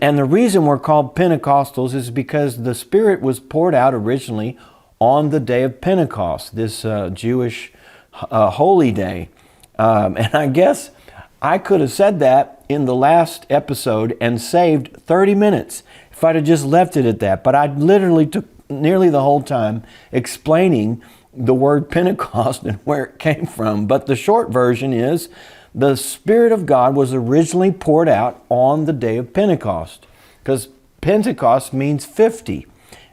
And the reason we're called Pentecostals is because the Spirit was poured out originally on the day of Pentecost, this Jewish holy day. And I guess I could have said that in the last episode and saved 30 minutes if I'd have just left it at that. But I literally took nearly the whole time explaining the word Pentecost and where it came from. But the short version is the Spirit of God was originally poured out on the day of Pentecost, because Pentecost means 50.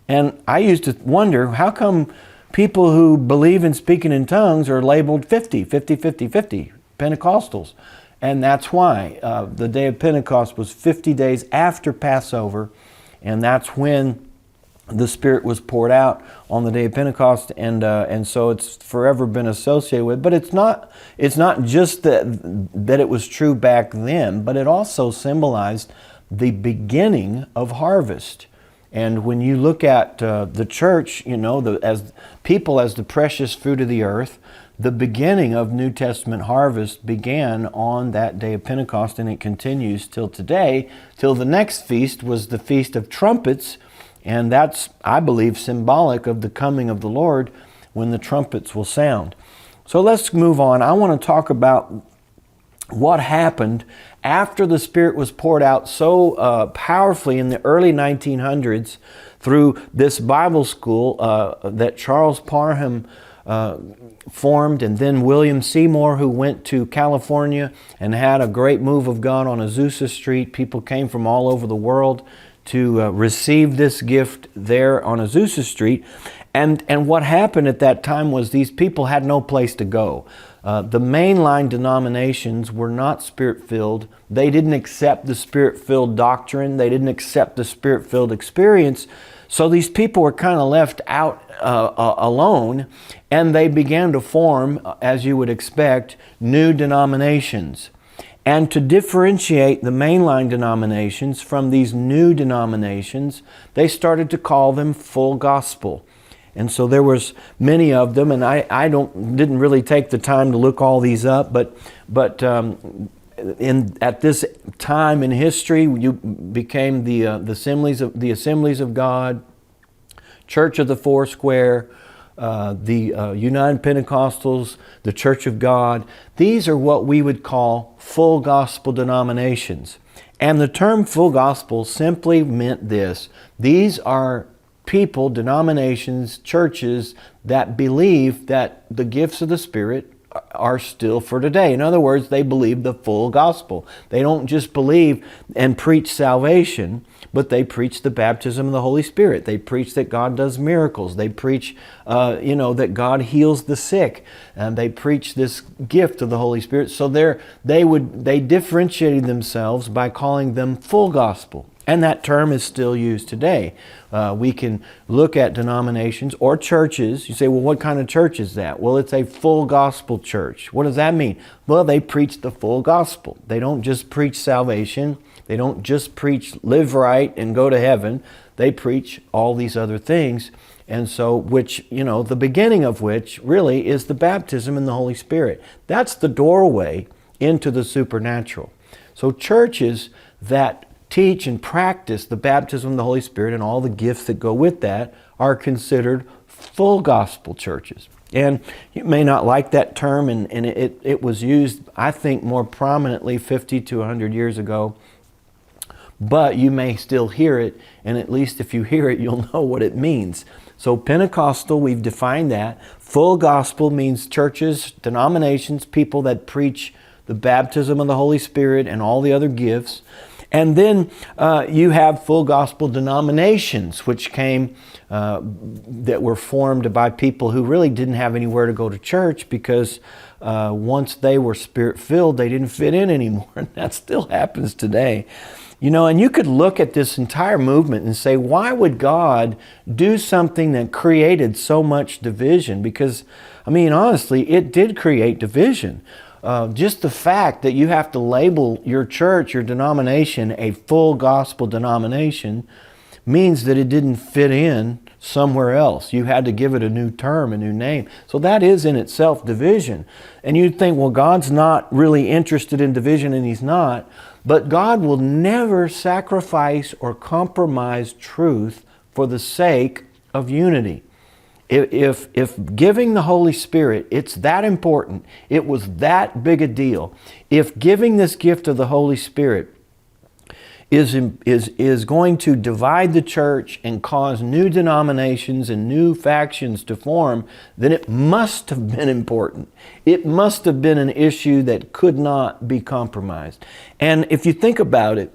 And I used to wonder, how come people who believe in speaking in tongues are labeled 50, Pentecostals? And that's why the day of Pentecost was 50 days after Passover, and that's when the Spirit was poured out on the day of Pentecost, and so it's forever been associated with. But it's not just that it was true back then, but it also symbolized the beginning of harvest. And when you look at the church, as the precious fruit of the earth, the beginning of New Testament harvest began on that day of Pentecost, and it continues till today, till the next feast was the Feast of Trumpets. And that's, I believe, symbolic of the coming of the Lord when the trumpets will sound. So let's move on. I want to talk about what happened after the Spirit was poured out so powerfully in the early 1900s through this Bible school that Charles Parham formed, and then William Seymour, who went to California and had a great move of God on Azusa Street. People came from all over the world to receive this gift there on Azusa Street. And what happened at that time was these people had no place to go. The mainline denominations were not Spirit-filled. They didn't accept the Spirit-filled doctrine. They didn't accept the Spirit-filled experience. So these people were kind of left out alone, and they began to form, as you would expect, new denominations. And to differentiate the mainline denominations from these new denominations, they started to call them full gospel. And so there was many of them, and I didn't really take the time to look all these up, but at this time in history, you became the Assemblies of God, Church of the Foursquare, the United Pentecostals, the Church of God. These are what we would call full gospel denominations. And the term full gospel simply meant this: these are people, denominations, churches that believe that the gifts of the Spirit are still for today. In other words, they believe the full gospel. They don't just believe and preach salvation, but they preach the baptism of the Holy Spirit. They preach that God does miracles. They preach, that God heals the sick, and they preach this gift of the Holy Spirit. So they differentiated themselves by calling them full gospel. And that term is still used today. We can look at denominations or churches. You say, well, what kind of church is that? Well, it's a full gospel church. What does that mean? Well, they preach the full gospel. They don't just preach salvation. They don't just preach live right and go to heaven. They preach all these other things. And so, the beginning of which really is the baptism in the Holy Spirit. That's the doorway into the supernatural. So churches that teach and practice the baptism of the Holy Spirit and all the gifts that go with that are considered full gospel churches. And you may not like that term, and it was used, I think, more prominently 50 to 100 years ago. But you may still hear it, and at least if you hear it, you'll know what it means. So Pentecostal, we've defined that. Full gospel means churches, denominations, people that preach the baptism of the Holy Spirit and all the other gifts. And then you have full gospel denominations, which came, that were formed by people who really didn't have anywhere to go to church, because once they were Spirit-filled, they didn't fit in anymore. And that still happens today. And you could look at this entire movement and say, why would God do something that created so much division? Because, honestly, it did create division. Just the fact that you have to label your church, your denomination, a full gospel denomination means that it didn't fit in somewhere else. You had to give it a new term, a new name. So that is in itself division. And you'd think, well, God's not really interested in division, and He's not. But God will never sacrifice or compromise truth for the sake of unity. If giving the Holy Spirit, it's that important, it was that big a deal. If giving this gift of the Holy Spirit is going to divide the church and cause new denominations and new factions to form, then it must have been important. It must have been an issue that could not be compromised. And if you think about it,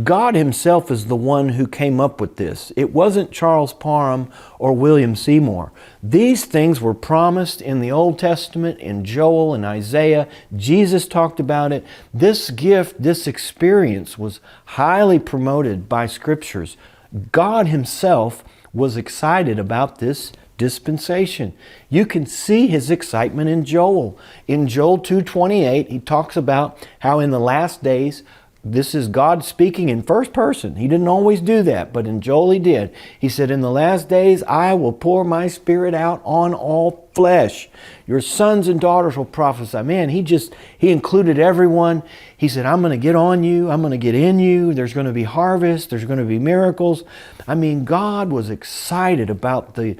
God Himself is the one who came up with this. It wasn't Charles Parham or William Seymour. These things were promised in the Old Testament, in Joel and Isaiah. Jesus talked about it. This gift, this experience was highly promoted by Scriptures. God Himself was excited about this dispensation. You can see His excitement in Joel. In Joel 2:28, He talks about how in the last days, this is God speaking in first person. He didn't always do that, but in Joel He did. He said, in the last days, I will pour my Spirit out on all flesh. Your sons and daughters will prophesy. Man, He included everyone. He said, I'm going to get on you. I'm going to get in you. There's going to be harvest. There's going to be miracles. I mean, God was excited about the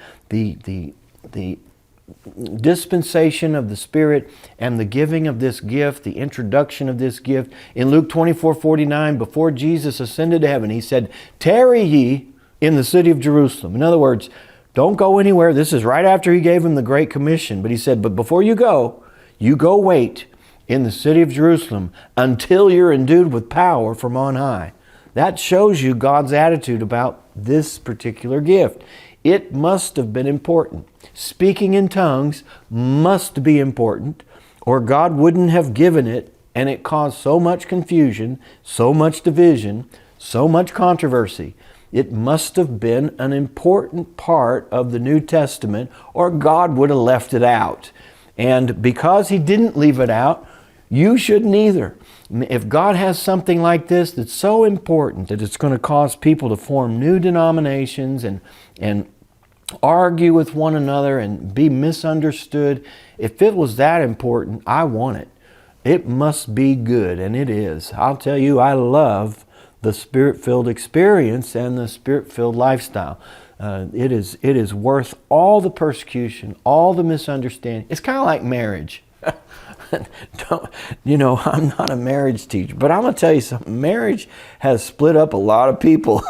dispensation of the Spirit and the giving of this gift, the introduction of this gift. In Luke 24:49, before Jesus ascended to heaven, He said, tarry ye in the city of Jerusalem. In other words, don't go anywhere. This is right after He gave him the Great Commission. But He said, but before you go wait in the city of Jerusalem until you're endued with power from on high. That shows you God's attitude about this particular gift. It must have been important. Speaking in tongues must be important, or God wouldn't have given it, and it caused so much confusion, so much division, so much controversy. It must have been an important part of the New Testament, or God would have left it out. And because He didn't leave it out, you shouldn't either. If God has something like this that's so important that it's going to cause people to form new denominations and argue with one another and be misunderstood, if it was that important, I want it. It must be good, and it is. I'll tell you, I love the Spirit-filled experience and the Spirit-filled lifestyle. It is worth all the persecution, all the misunderstanding. It's kind of like marriage. I'm not a marriage teacher, but I'm going to tell you something. Marriage has split up a lot of people.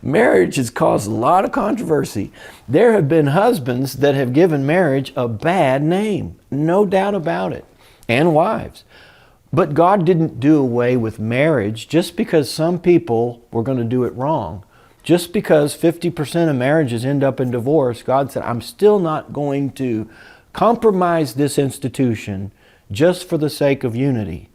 Marriage has caused a lot of controversy. There have been husbands that have given marriage a bad name, no doubt about it, and wives. But God didn't do away with marriage just because some people were going to do it wrong. Just because 50% of marriages end up in divorce, God said, I'm still not going to compromise this institution just for the sake of unity.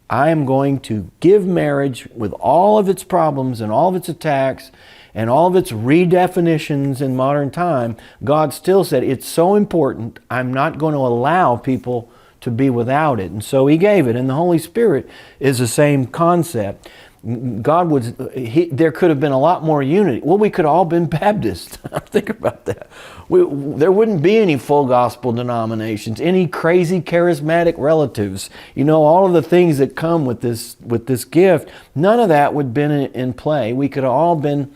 I am going to give marriage with all of its problems and all of its attacks and all of its redefinitions in modern time. God still said, it's so important, I'm not going to allow people to be without it. And so He gave it. And the Holy Spirit is the same concept. There could have been a lot more unity. Well, we could all been Baptists. Think about that. There wouldn't be any full gospel denominations, any crazy charismatic relatives. All of the things that come with this gift, none of that would have been in play. We could have all been,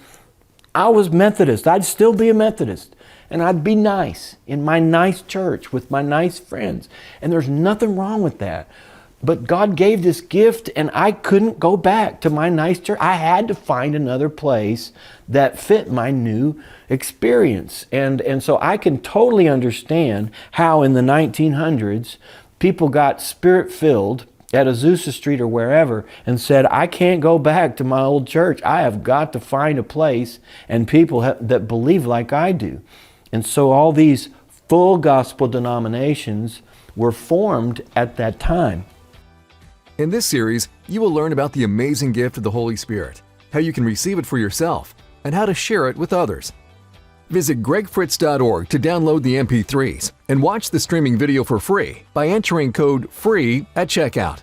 I was Methodist. I'd still be a Methodist. And I'd be nice in my nice church with my nice friends. And there's nothing wrong with that. But God gave this gift, and I couldn't go back to my nice church. I had to find another place that fit my new experience. And so I can totally understand how in the 1900s, people got Spirit-filled at Azusa Street or wherever and said, I can't go back to my old church. I have got to find a place and people that believe like I do. And so all these full gospel denominations were formed at that time. In this series, you will learn about the amazing gift of the Holy Spirit, how you can receive it for yourself, and how to share it with others. Visit gregfritz.org to download the MP3s and watch the streaming video for free by entering code FREE at checkout.